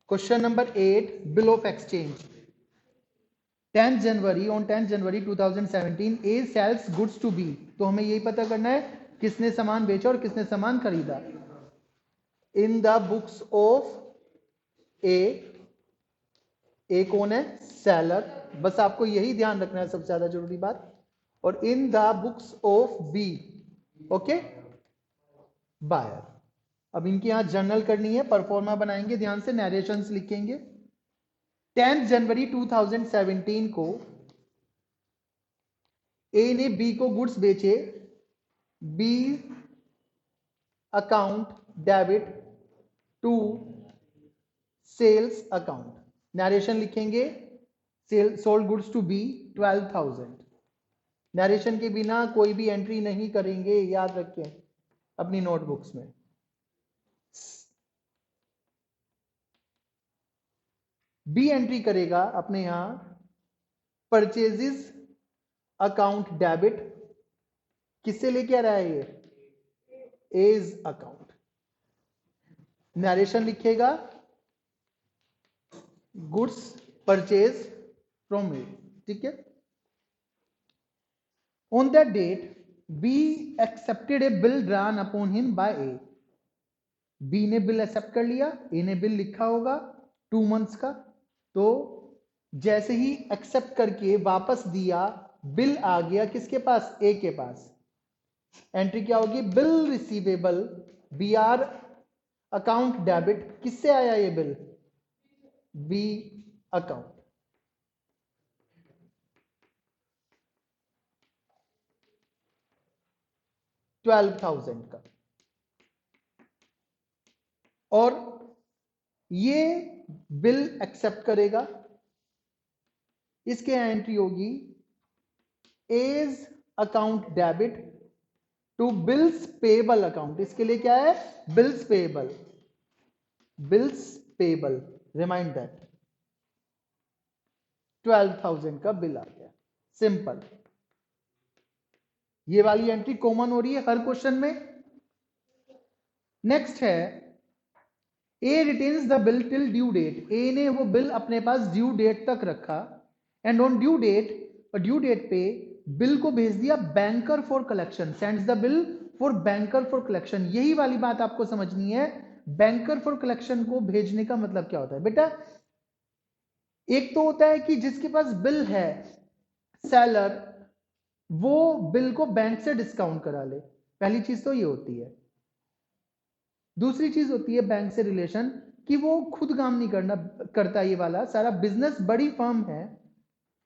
Question number 8, bill of exchange. 10 January, on 10 January 2017 A sells goods to B. तो हमें यही पता करना है किसने सामान बेचा और किसने सामान खरीदा। इन द बुक्स ऑफ ए कौन है? सेलर। बस आपको यही ध्यान रखना है, सबसे ज्यादा जरूरी बात। और in the books of B, okay, buyer. अब इनकी यहां जर्नल करनी है, परफॉर्मा बनाएंगे, ध्यान से नरेशंस लिखेंगे। 10 जनवरी 2017 को ए ने बी को गुड्स बेचे, B account debit to sales account. Narration लिखेंगे, sale sold goods to B 12,000। Narration के बिना कोई भी एंट्री नहीं करेंगे, याद रखें अपनी नोटबुक्स में। बी एंट्री करेगा अपने यहां परचेजेस अकाउंट डेबिट, किससे लेके आ रहा है ये? A's account. नरेशन लिखेगा गुड्स परचेज फ्रॉम ए, ठीक है। On that date B accepted a bill drawn upon him by A. B ने बिल एक्सेप्ट कर लिया, ए ने बिल लिखा होगा 2 मंथ्स का। तो जैसे ही एक्सेप्ट करके वापस दिया, बिल आ गया किसके पास? ए के पास। एंट्री क्या होगी? Bill receivable, B R account debit. किससे आया ये बिल? B account. $12,000 का। और ये बिल एक्सेप्ट करेगा, इसके एंट्री होगी A's account debit to bills payable account. इसके लिए क्या है? Bills payable, bills payable, remind that 12,000 का बिल आ गया। सिंपल। ये वाली एंट्री कॉमन हो रही है हर क्वेश्चन में। नेक्स्ट है A retains the bill till due date. A ने वो बिल अपने पास ड्यू डेट तक रखा, एंड ऑन ड्यू डेट, और ड्यू डेट पे बिल को भेज दिया banker for collection. Sends the bill for banker for collection. यही वाली बात आपको समझनी है। बैंकर फॉर कलेक्शन को भेजने का मतलब क्या होता है बेटा? एक तो होता है कि जिसके पास बिल है, सेलर, वो बिल को बैंक से डिस्काउंट करा ले। पहली चीज तो ये होती है। दूसरी चीज होती है बैंक से रिलेशन, कि वो खुद काम नहीं करता। ये वाला सारा बिजनेस, बड़ी फर्म है,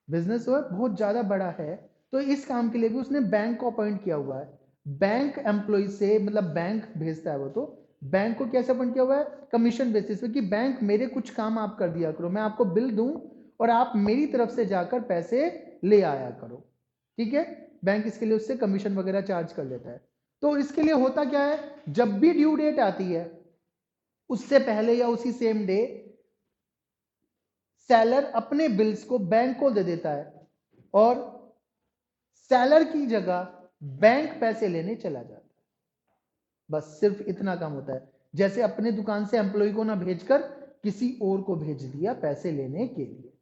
बिजनेस वो बहुत ज्यादा बड़ा है, तो इस काम के लिए भी उसने बैंक को अपॉइंट किया हुआ है। बैंक एम्प्लॉय से, मतलब बैंक भेजता है वो, तो बैंक को कैसे अपॉइंट किया हुआ है? कमीशन बेसिस पे, कि बैंक मेरे कुछ काम आप कर दिया करो, मैं आपको बिल दूं और आप मेरी तरफ से जाकर पैसे ले आया करो, ठीक है। बैंक इसके लिए उससे कमीशन वगैरह चार्ज कर लेता है। तो इसके लिए होता क्या है, जब भी ड्यू डेट आती है उससे पहले या उसी सेम डे सेलर अपने बिल्स को बैंक को दे देता है, और सेलर की जगह बैंक पैसे लेने चला जाता है। बस सिर्फ इतना काम होता है। जैसे अपने दुकान से एम्प्लॉय को ना भेजकर किसी और को भेज दिया पैसे लेने के लिए।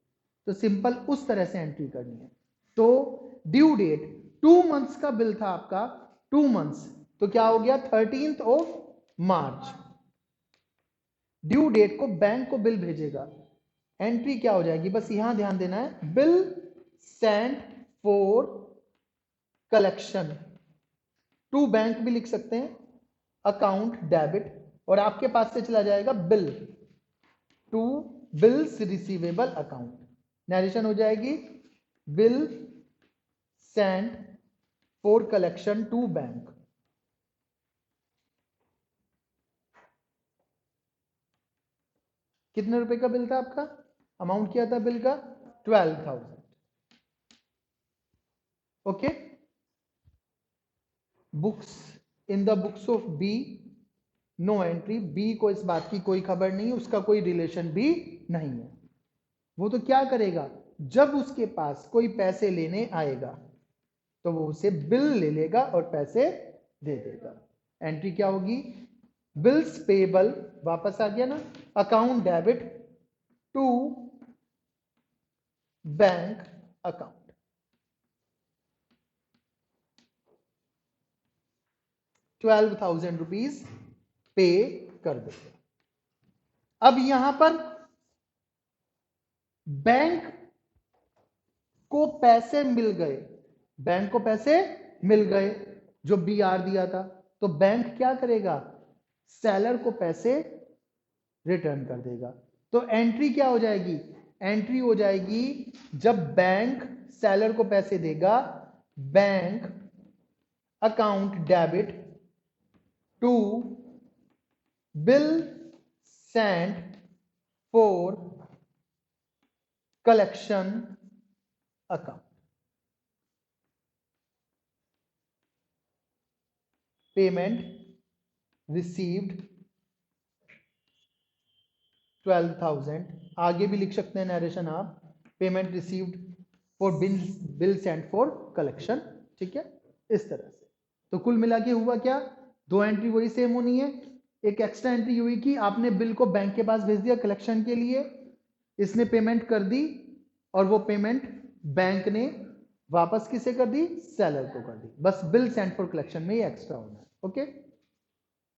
तो सिंपल उस तरह से एंट्री करनी है। तो ड्यू डेट 2 मंथ्स का बिल था आपका, 2 मंथ्स, तो क्या हो गया? 13th of March. Due date को बैंक को बिल भेजेगा, एंट्री क्या हो जाएगी? बस यहां ध्यान देना है, bill sent for collection to bank भी लिख सकते हैं, अकाउंट डेबिट, और आपके पास से चला जाएगा bill to bills receivable account. Narration हो जाएगी bill sent for collection to bank. कितने रुपए का बिल था आपका? अमाउंट क्या था बिल का? 12,000। Okay. Books, in the books of B no entry. B को इस बात की कोई खबर नहीं है, उसका कोई रिलेशन भी नहीं है। वो तो क्या करेगा, जब उसके पास कोई पैसे लेने आएगा तो वो उसे बिल ले लेगा और पैसे दे देगा। एंट्री क्या होगी? बिल्स पेबल, वापस आ गया ना, account debit to bank account. 12,000 rupees pay कर देते। अब यहां पर बैंक को पैसे मिल गए, बैंक को पैसे मिल गए जो BR दिया था, तो बैंक क्या करेगा, सेलर को पैसे रिटर्न कर देगा। तो एंट्री क्या हो जाएगी, एंट्री हो जाएगी जब बैंक सेलर को पैसे देगा, bank account debit to bill send for collection account. Payment received 12,000, आगे भी लिख सकते हैं नरेशन आप, payment received for bill send for collection, ठीक है, इस तरह से। तो कुल मिला के हुआ क्या, दो एंट्री वही सेम होनी है। एक एक्स्ट्रा एंट्री हुई कि आपने बिल को बैंक के पास भेज दिया कलेक्शन के लिए, इसने पेमेंट कर दी, और वो पेमेंट बैंक ने वापस किसे कर दी, सेलर को कर दी। बस बिल सेंड फॉर कलेक्शन में ये एक्स्ट्रा होना है। ओके।